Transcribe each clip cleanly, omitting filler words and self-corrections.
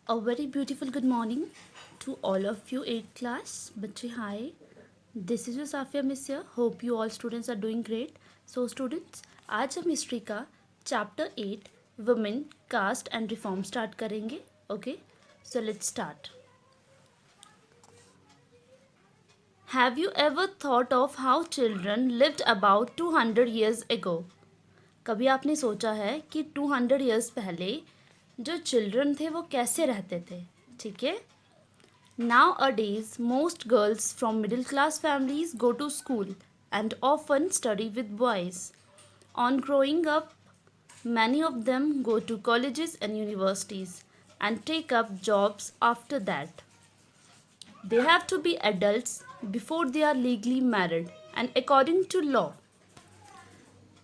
A very beautiful good morning to all of you 8th class. बच्चे hi. This is your Safia Miss here. Hope you all students are doing great. So students, आज हम history का chapter 8 women caste and reform start करेंगे. Okay, so let's start. Have you ever thought of how children lived about 200 years ago? कभी आपने सोचा है कि 200 years पहले जो चिल्ड्रन थे वो कैसे रहते थे? ठीक है. Nowadays, most girls from middle class families go to school and often study with boys. On growing up, many of them go to colleges and universities and take up jobs after that. They have to be adults before they are legally married, and according to law,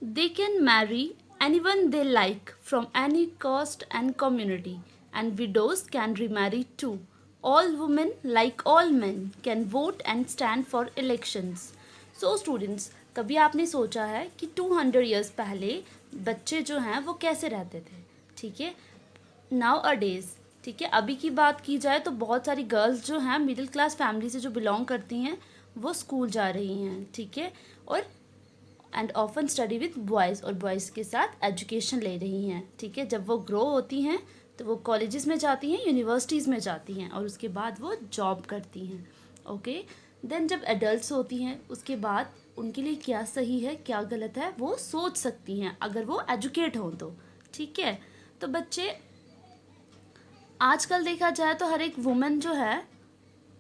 they can marry anyone they like from any caste and community, and widows can remarry too. All women, like all men, can vote and stand for elections. So students, कभी आपने सोचा है कि 200 years पहले बच्चे जो हैं वो कैसे रहते थे? ठीक है. Nowadays, ठीक है, अभी की बात की जाए तो बहुत सारी गर्ल्स जो हैं मिडिल क्लास फैमिली से जो बिलोंग करती हैं वो स्कूल जा रही हैं. ठीक है. और and often study with boys, और बॉयज़ के साथ एजुकेशन ले रही हैं. ठीक है. जब वो ग्रो होती हैं तो वो कॉलेजेस में जाती हैं, यूनिवर्सिटीज़ में जाती हैं, और उसके बाद वो जॉब करती हैं. ओके. देन जब एडल्ट्स होती हैं उसके बाद उनके लिए क्या सही है क्या गलत है वो सोच सकती हैं अगर वो एजुकेट हों तो. ठीक है. तो बच्चे, आजकल देखा जाए तो हर एक वुमेन जो है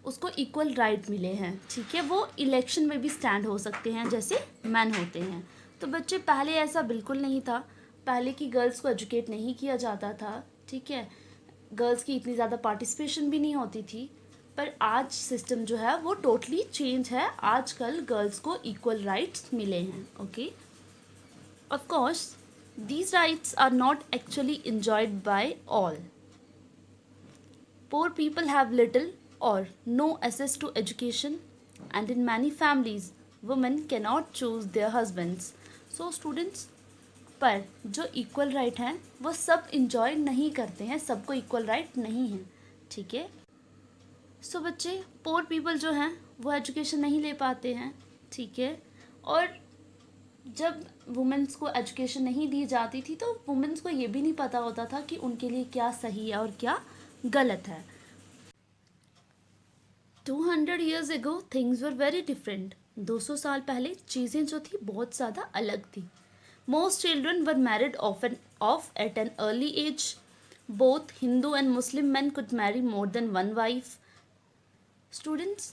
उसको इक्वल राइट मिले हैं. ठीक है. वो इलेक्शन में भी स्टैंड हो सकते हैं जैसे मैन होते हैं. तो बच्चे, पहले ऐसा बिल्कुल नहीं था. पहले की गर्ल्स को एजुकेट नहीं किया जाता था. ठीक है. गर्ल्स की इतनी ज़्यादा पार्टिसिपेशन भी नहीं होती थी. पर आज सिस्टम जो है वो टोटली चेंज है. आजकल गर्ल्स को इक्वल राइट्स मिले हैं. Okay. Of course these rights are not actually enjoyed by all. Poor people have little or no access to education, and in many families, women cannot choose their husbands. So students, पर जो equal right हैं वो सब enjoy नहीं करते हैं, सबको equal right नहीं है. ठीक है. सो बच्चे, पोर पीपल जो हैं वो एजुकेशन नहीं ले पाते हैं. ठीक है. और जब वुमेंस को एजुकेशन नहीं दी जाती थी तो वुमेंस को ये भी नहीं पता होता था कि उनके लिए क्या सही है और क्या गलत है. 200 years ago things were very different. 200 साल पहले चीज़ें जो थी बहुत ज़्यादा अलग थी. Most children were married often off at an early age. Both Hindu and Muslim men could marry more than one wife. Students,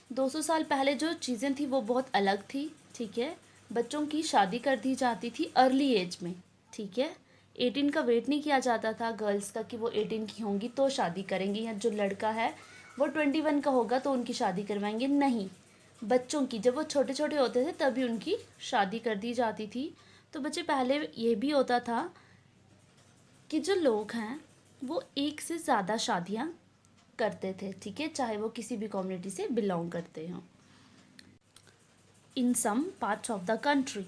200 साल पहले जो चीज़ें थी वो बहुत अलग थी. ठीक है. बच्चों की शादी कर दी जाती थी अर्ली एज में. ठीक है. 18 का वेट नहीं किया जाता था गर्ल्स का कि वो 18 की होंगी तो शादी करेंगी, या जो लड़का है वो 21 का होगा तो उनकी शादी करवाएंगे. नहीं, बच्चों की जब वो छोटे छोटे होते थे तभी उनकी शादी कर दी जाती थी. तो बच्चे, पहले ये भी होता था कि जो लोग हैं वो एक से ज़्यादा शादियाँ करते थे. ठीक है. चाहे वो किसी भी कम्युनिटी से बिलोंग करते हों. In some parts of the country,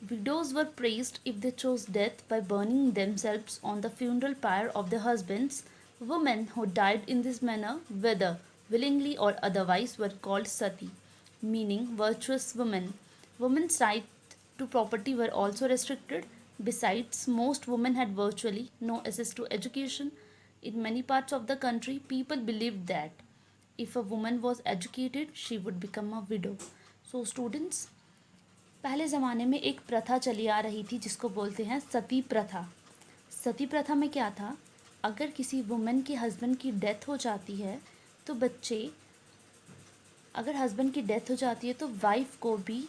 widows were praised if they chose death by burning themselves on the funeral pyre of their husbands. Women who died in this manner, whether willingly or otherwise, were called sati, meaning virtuous women. Women's right to property were also restricted. Besides, most women had virtually no access to education. In many parts of the country, people believed that if a woman was educated, she would become a widow. So students, पहले ज़माने में एक प्रथा चली आ रही थी जिसको बोलते हैं सती प्रथा. सती प्रथा में क्या था, अगर किसी वुमेन के हस्बैंड की डेथ हो जाती है तो बच्चे, अगर हस्बैंड की डेथ हो जाती है तो वाइफ को भी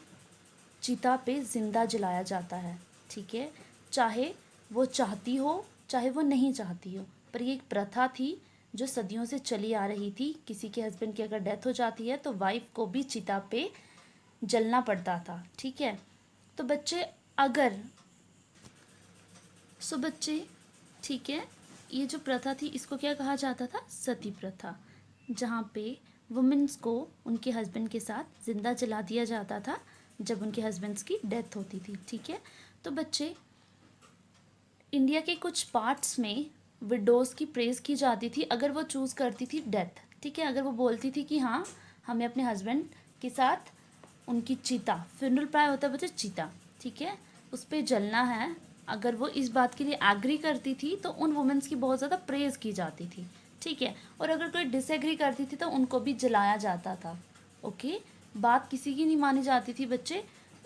चिता पे ज़िंदा जलाया जाता है. ठीक है. चाहे वो चाहती हो चाहे वो नहीं चाहती हो, पर ये एक प्रथा थी जो सदियों से चली आ रही थी. किसी के हस्बैंड की अगर डेथ हो जाती है तो वाइफ को भी चिता पे जलना पड़ता था. ठीक है. तो बच्चे, अगर बच्चे, ठीक है, ये जो प्रथा थी इसको क्या कहा जाता था, सती प्रथा, जहाँ पे वुमेन्स को उनके हस्बैंड के साथ ज़िंदा जला दिया जाता था जब उनके हस्बैंड्स की डेथ होती थी. ठीक है. तो बच्चे, इंडिया के कुछ पार्ट्स में विडोज़ की प्रेज़ की जाती थी अगर वो चूज़ करती थी डेथ, ठीक है। अगर वो बोलती थी कि हाँ हमें अपने हस्बैंड के साथ उनकी चिता, फ्यूनरल प्राय होता है बच्चे चिता, ठीक है, उस पर जलना है, अगर वो इस बात के लिए एग्री करती थी तो उन वुमेंस की बहुत ज़्यादा प्रेज़ की जाती थी, ठीक है। और अगर कोई डिसएग्री करती थी तो उनको भी जलाया जाता था। ओके, बात किसी की नहीं मानी जाती थी बच्चे।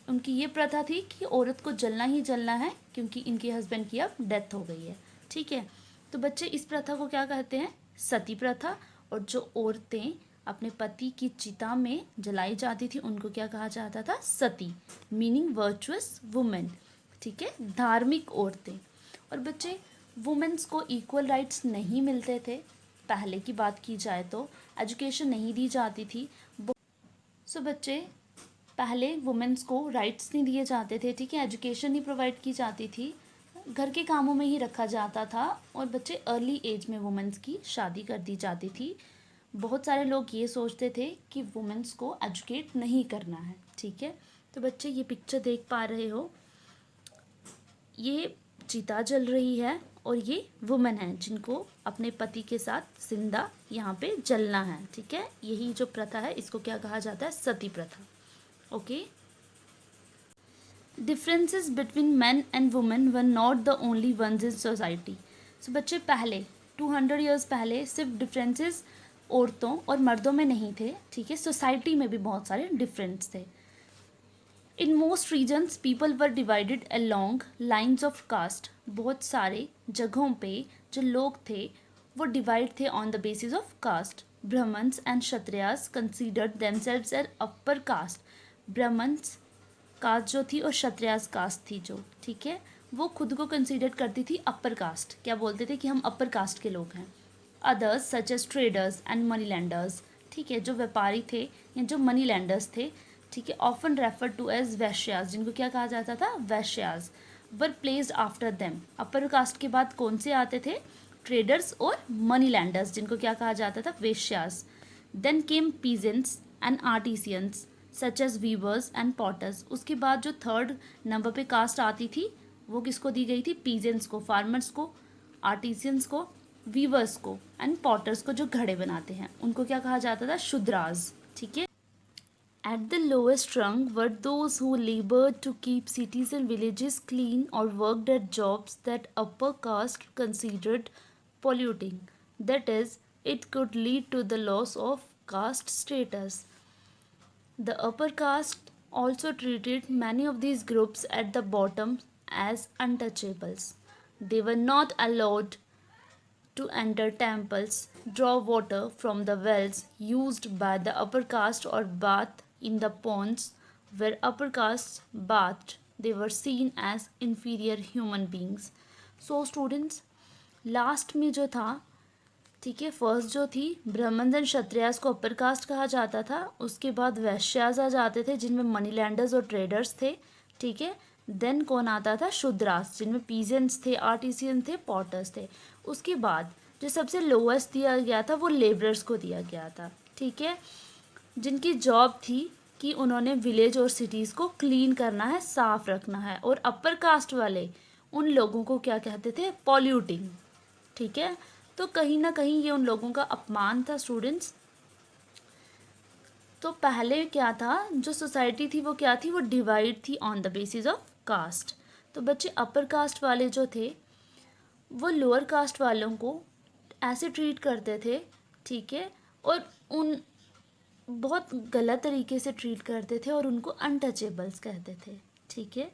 उनकी ये प्रथा थी कि औरत को जलना ही जलना है क्योंकि इनके हस्बैंड की अब डेथ हो गई है, ठीक है। तो बच्चे इस प्रथा को क्या कहते हैं? सती प्रथा। और जो औरतें अपने पति की चिता में जलाई जाती थी उनको क्या कहा जाता था? सती, मीनिंग वर्चुअस वुमेन, ठीक है, धार्मिक औरतें। और बच्चे वुमेन्स को इक्वल राइट्स नहीं मिलते थे पहले की बात की जाए तो, एजुकेशन नहीं दी जाती थी। सो बच्चे पहले वुमेन्स को राइट्स नहीं दिए जाते थे, ठीक है, एजुकेशन नहीं प्रोवाइड की जाती थी, घर के कामों में ही रखा जाता था। और बच्चे अर्ली एज में वुमेन्स की शादी कर दी जाती थी। बहुत सारे लोग ये सोचते थे कि वुमेन्स को एजुकेट नहीं करना है, ठीक है। तो बच्चे ये पिक्चर देख पा रहे हो, ये चिता जल रही है और ये वुमेन है जिनको अपने पति के साथ जिंदा यहाँ पे जलना है, ठीक है। यही जो प्रथा है इसको क्या कहा जाता है? सती प्रथा। Okay, differences between man and women were not the only ones in society. So बच्चे पहले 200 ईयर्स पहले सिर्फ डिफरेंसेस औरतों और मर्दों में नहीं थे, ठीक है, सोसाइटी में भी बहुत सारे डिफरेंस थे। In most regions people were divided along lines of caste. बहुत सारे जगहों पे जो लोग थे वो डिवाइड थे on the basis of caste. Brahmins and Kshatriyas considered themselves as upper caste. Brahmins caste जो थी और क्षत्रियास कास्ट थी जो, ठीक है, वो खुद को कंसिडर करती थी अपर कास्ट। क्या बोलते थे? कि हम अपर कास्ट के लोग हैं। Others such as traders and money lenders, ठीक है, जो व्यापारी थे या जो मनी लैंडर्स थे, ठीक है, often refer to as Vaishyas, जिनको क्या कहा जाता था? Vaishyas, were placed after them. Upper caste के बाद कौन से आते थे? ट्रेडर्स और मनी लैंडर्स, जिनको क्या कहा जाता था? Vaishyas. Then came peasants and artisans such as weavers and potters. उसके बाद जो थर्ड नंबर पे कास्ट आती थी वो किसको दी गई थी? पीजेंट्स को, फार्मर्स को, आर्टिसियंस को, वीवर्स को एंड पॉटर्स को, जो घड़े बनाते हैं, उनको क्या कहा जाता था? शूद्रास, ठीक है। At the lowest rung were those who labored to keep cities and villages clean or worked at jobs that upper caste considered polluting. That is, it could lead to the loss of caste status. The upper caste also treated many of these groups at the bottom as untouchables. They were not allowed to enter temples, draw water from the wells used by the upper caste, or bath in the ponds where upper castes bathed. They were seen as inferior human beings. So students, last में जो था, ठीक है, first जो थी ब्राह्मण and Kshatriyas को upper caste कहा जाता था। उसके बाद वैश्यास आ जाते थे जिनमें मनी लैंडर्स और ट्रेडर्स थे, ठीक है। देन कौन आता था? शूद्रास, जिनमें पीजेंट्स थे, आर्टिसियन थे, पॉटर्स थे। उसके बाद जो सबसे लोएस्ट दिया गया था वो लेबरर्स को दिया गया था, ठीक है, जिनकी जॉब थी कि उन्होंने विलेज और सिटीज़ को क्लीन करना है, साफ रखना है। और अपर कास्ट वाले उन लोगों को क्या कहते थे? पॉल्यूटिंग, ठीक है। तो कहीं ना कहीं ये उन लोगों का अपमान था स्टूडेंट्स। तो पहले क्या था, जो सोसाइटी थी वो क्या थी? वो डिवाइड थी on the basis of caste. तो बच्चे अपर कास्ट वाले जो थे वो लोअर कास्ट वालों को ऐसे ट्रीट करते थे, ठीक है, और उन बहुत गलत तरीके से ट्रीट करते थे और उनको अनटचेबल्स कहते थे, ठीक है।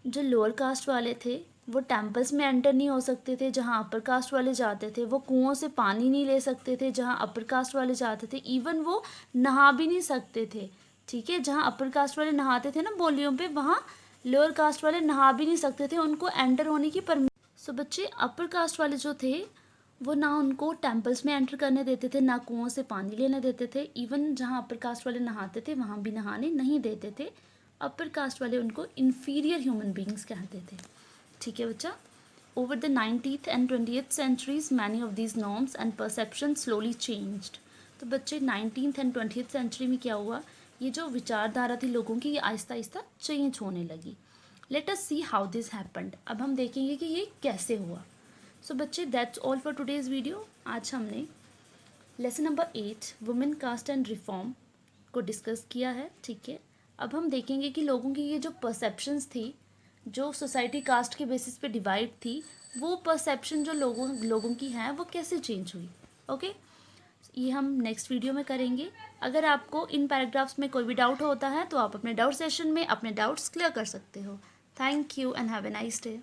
जो लोअर कास्ट वाले थे वो टेम्पल्स में एंटर नहीं हो सकते थे जहाँ अपर कास्ट वाले जाते थे। वो कुओं से पानी नहीं ले सकते थे जहाँ अपर कास्ट वाले जाते थे। इवन वो नहा भी नहीं सकते थे, ठीक है। जहाँ अपर कास्ट वाले नहाते थे ना बोलियों पे, वहाँ लोअर कास्ट वाले नहा भी नहीं सकते थे, उनको एंटर होने की परमिशन। सो बच्चे अपर कास्ट वाले जो थे वो ना उनको टेम्पल्स में एंटर करने देते थे, ना कुओं से पानी लेने देते थे। इवन जहाँ अपर कास्ट वाले नहाते थे वहाँ भी नहाने नहीं देते थे। अपर कास्ट वाले उनको इन्फीरियर ह्यूमन बींग्स कहते थे, ठीक है बच्चा। Over the 19th and 20th centuries many of these norms and perceptions slowly changed. तो बच्चे 19th and 20th century में क्या हुआ? ये जो विचारधारा थी लोगों की ये आहिस्ता आहिस्ता चेंज होने लगी। Let us see how this happened. अब हम देखेंगे कि ये कैसे हुआ, सो बच्चे that's all for today's video. आज हमने lesson number 8 women caste and reform को डिस्कस किया है। ठीक है, अब हम देखेंगे कि लोगों की ये जो परसेप्शंस थी, जो सोसाइटी कास्ट के बेसिस पे डिवाइड थी, वो परसेप्शन जो लोगों की हैं वो कैसे चेंज हुई। ओके, ये हम नेक्स्ट वीडियो में करेंगे। अगर आपको इन पैराग्राफ्स में कोई भी डाउट होता है तो आप अपने डाउट सेशन में अपने डाउट्स क्लियर कर सकते हो। Thank you and have a nice day.